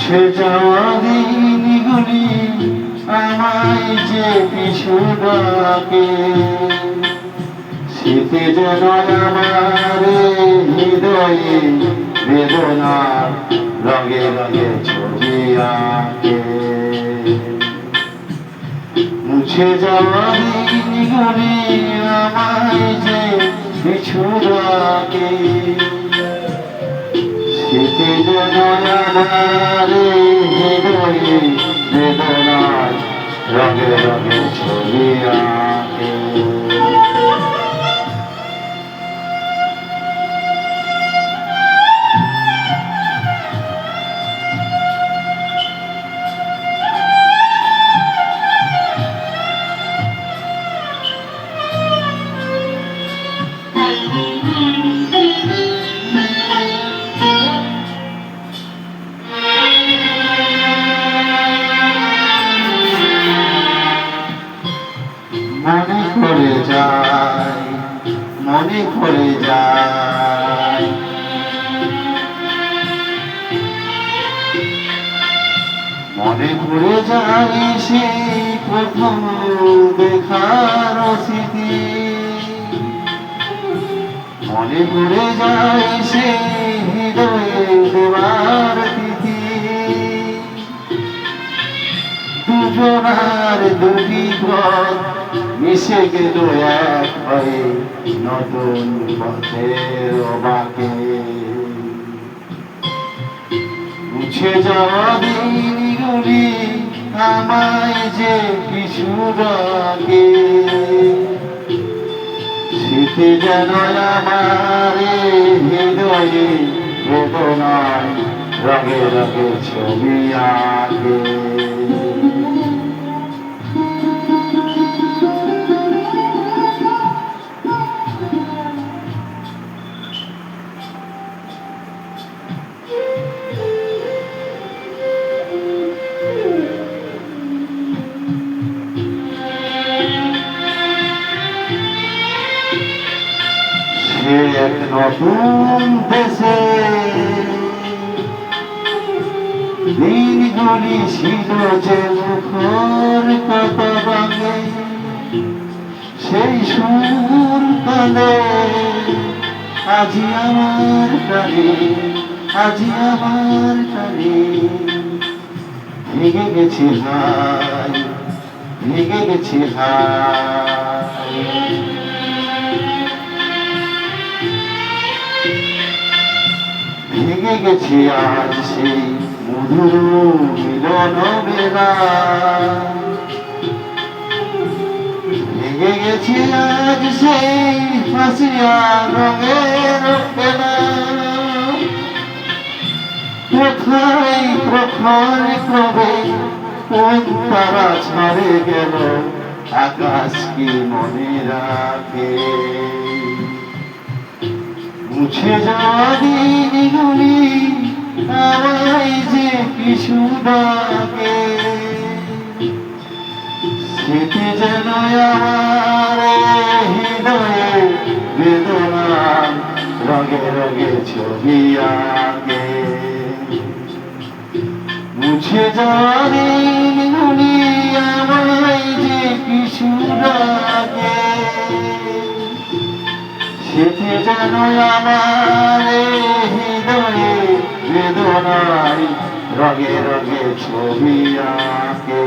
মুছে যাওয়া দিনগুলি আমায় যে পিছু ডাকে, শীতে যেন আমার হৃদয়ে বেদনার রঙে রঙে ছবি আঁকে। মুছে যাওয়া দিনগুলি আমায় যে পিছু ডাকে, শীতে যেন আমার হৃদয়ে বেদনার রঙে রঙে ছবি আঁকে। মনে পড়ে যায়, মনে পড়ে যায়, মনে পড়ে যায় সেই প্রথম দেখার স্মৃতি, মনে পড়ে যায় সেই হৃদয়ে দেওয়ার তিথি। দুজনার দুটি পথ মিশে গেল এক হয়ে নতুন পথের বাঁকে। মুছে যাওয়া দিনগুলি আমায় যে পিছু ডাকে, শীতে যেন আমার হৃদয়ে বেদনায় রঙে রঙে ছবি আঁকে। এক নতুন দেশে দিনগুলি ছিল যে মুখর কত রঙে, সেই সুর কালে আজি আমার কানে, আজি আমার কানে ভেঙে গেছি হাই, ভেঙে গেছি হাই। ভেঙে গেছি আজ সেই মধুর মিলন বেলা, ভেঙে গেছি আজ সেই ফাঁসিয়া রঙের বেলা। কোথায় প্রখর কবে কোন তারা ছাড়ে গেল, আকাশ কি মনে রাখে। মুছে যাওয়া দিনগুলি আমায় যে পিছু ডাকে, স্মৃতি যেন আমার হৃদয়ে বেদনার রঙে রঙে ছবি আঁকে। মুছে যাওয়া দিনগুলি আমায় যে পিছু ডাকে, শীতে যেন আমার হৃদয়ে বেদনায় রঙে রঙে ছবি আঁকে।